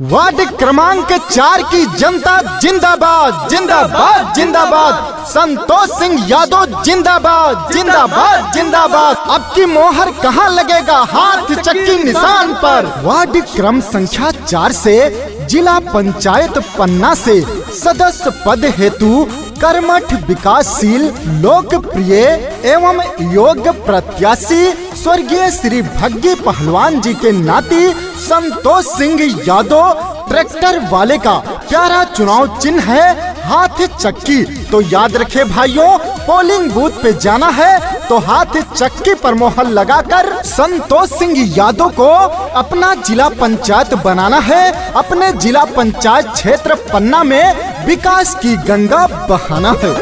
Ward क्रमांक 4 की जनता जिंदाबाद जिंदाबाद जिंदाबाद। संतोष सिंह यादव जिंदाबाद जिंदाबाद जिंदाबाद। अब की मोहर कहाँ लगेगा? हाथ चक्की निशान पर। वार्ड क्रम संख्या 4 से जिला पंचायत पन्ना से सदस्य पद हेतु कर्मठ विकासशील लोकप्रिय एवं योग्य प्रत्याशी स्वर्गीय श्री भग्गी पहलवान जी के नाती संतोष सिंह यादव ट्रैक्टर वाले का प्यारा चुनाव चिन्ह है हाथ चक्की। तो याद रखे भाइयों, पोलिंग बूथ पे जाना है तो हाथ चक्की पर मोहर लगाकर संतोष सिंह यादव को अपना जिला पंचायत बनाना है। अपने जिला पंचायत क्षेत्र पन्ना में विकास की गंगा बहाना है।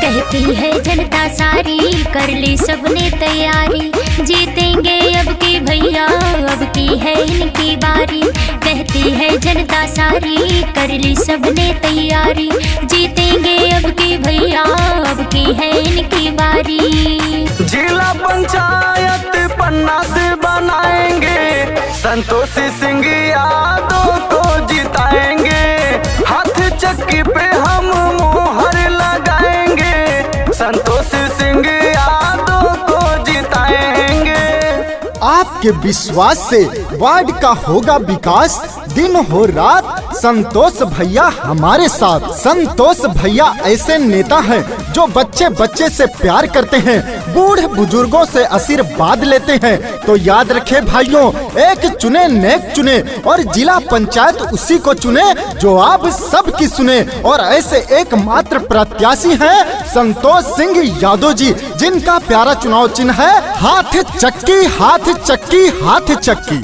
कहती है जनता सारी, कर ली सबने तैयारी, जीतेंगे अब की भैया, अब की है इनकी बारी। कहती है जनता सारी, कर ली सबने तैयारी, जीतेंगे अब की भैया, अब की है इनकी बारी। जिला पंचायत पन्ना से बनाएंगे, संतोष सिंह यादव को जिताएंगे। हाथ चक्की पे हम मोहर लगाएंगे, संतोष सिंह यादव को जिताएंगे। आपके विश्वास से वार्ड का होगा विकास, दिन हो रात संतोष भैया हमारे साथ। संतोष भैया ऐसे नेता हैं जो बच्चे बच्चे से प्यार करते हैं, बूढ़े बुजुर्गों से आशीर्वाद लेते हैं। तो याद रखे भाइयों, एक चुने नेक चुने और जिला पंचायत उसी को चुने जो आप सबकी सुने। और ऐसे एकमात्र प्रत्याशी हैं संतोष सिंह यादव जी, जिनका प्यारा चुनाव चिन्ह है हाथ चक्की हाथ चक्की हाथ चक्की।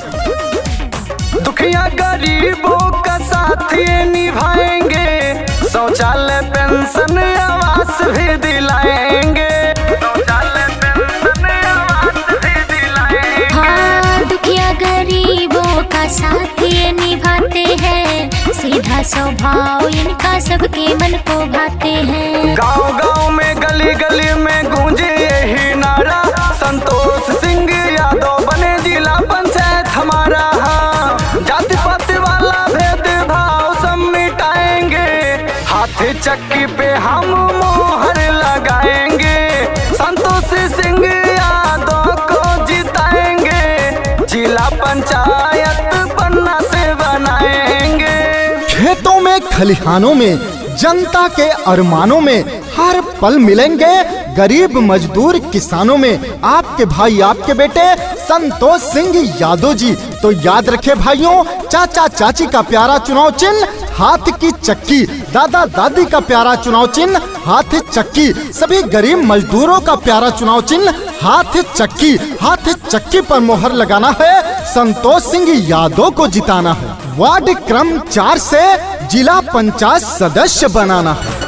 दुखिया गरीबों का साथ ये निभाएंगे, शौचालय पेंशन आवास भी दिलाएंगे, शौचालय पेंशन आवास भी दिलाएंगे। हाँ, दुखिया गरीबों का साथ ये निभाते हैं, सीधा स्वभाव इनका सबके मन को भाते हैं। गांव गांव में गली गली में गूंजे यही नारा, संतोष सिंह यादव बने जिला पंचायत हमारा। हाँ, जाति पाति वाला भेदभाव सब मिटाएंगे, हाथ चक्की पे हम मोहर लगाएंगे, संतोष सिंह यादव को जिताएंगे, जिला पंचायत पन्ना से बनाएंगे। खेतों में खलिहानों में जनता के अरमानों में हर पल मिलेंगे गरीब मजदूर किसानों में आपके भाई आपके बेटे संतोष सिंह यादव जी। तो याद रखे भाइयों, चाचा चाची का प्यारा चुनाव चिन्ह हाथ की चक्की, दादा दादी का प्यारा चुनाव चिन्ह हाथ चक्की, सभी गरीब मजदूरों का प्यारा चुनाव चिन्ह हाथ चक्की। हाथ चक्की पर मोहर लगाना है, संतोष सिंह यादव को जिताना है, वार्ड क्रम 4 से जिला पंचायत सदस्य बनाना है।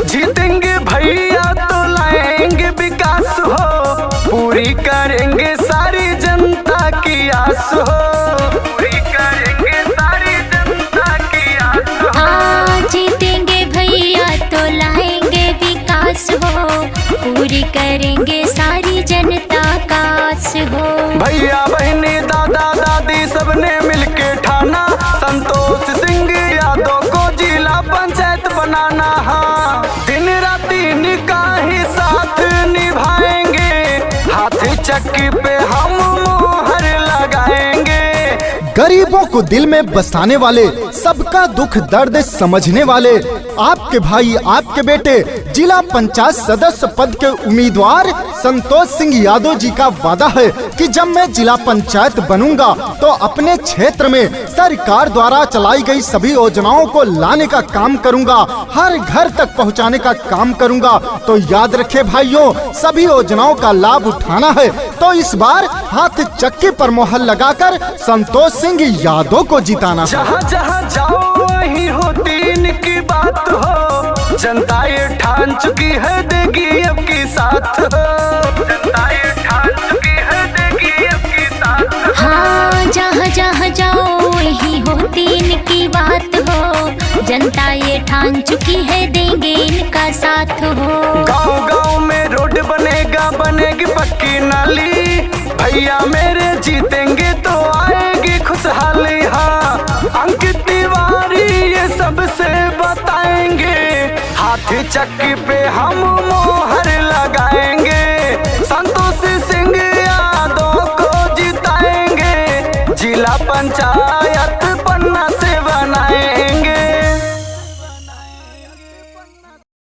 जीतेंगे भैया तो लाएंगे विकास हो, पूरी करेंगे सारी जनता की आस हो, पूरी करेंगे सारी जनता की आस हो। हाँ, जीतेंगे भैया तो लाएंगे विकास हो, पूरी करेंगे सारी जनता का आस हो। भैया बहनी दादा दादी सबने मिलके ठाना, संतोष सिंह यादव को जिला पंचायत बनाना। हाँ, दिन रात इनका ही साथ निभाएंगे, हाथ चक्की पे हम मोहर लगाएंगे। गरीबों को दिल में बसाने वाले, सबका दुख दर्द समझने वाले आपके भाई आपके बेटे जिला पंचायत सदस्य पद के उम्मीदवार संतोष सिंह यादव जी का वादा है कि जब मैं जिला पंचायत बनूंगा तो अपने क्षेत्र में सरकार द्वारा चलाई गई सभी योजनाओं को लाने का काम करूंगा, हर घर तक पहुंचाने का काम करूंगा। तो याद रखे भाइयों, सभी योजनाओं का लाभ उठाना है तो इस बार हाथ चक्की पर मोहर लगाकर संतोष सिंह यादव को जिताना है। जहाँ जहाँ जाओ वहीं होती इनकी बात हो, जनता ये ठान चुकी है देगी अब की साथ हो, जनता ये ठान चुकी है देगी अब की साथ हो। हाँ, जहाँ जहाँ जाओ वहीं होती इनकी बात हो, जनता ये ठान चुकी है देंगे इनका साथ हो। गाँव गाँव में रोड भैया मेरे जीतेंगे तो आएगी खुशहाली। हाँ, अंकित तिवारी ये सबसे बताएंगे, हाथी चक्की पे हम मोहर लगाएंगे, संतोष सिंह यादव को जिताएंगे, जिला पंचायत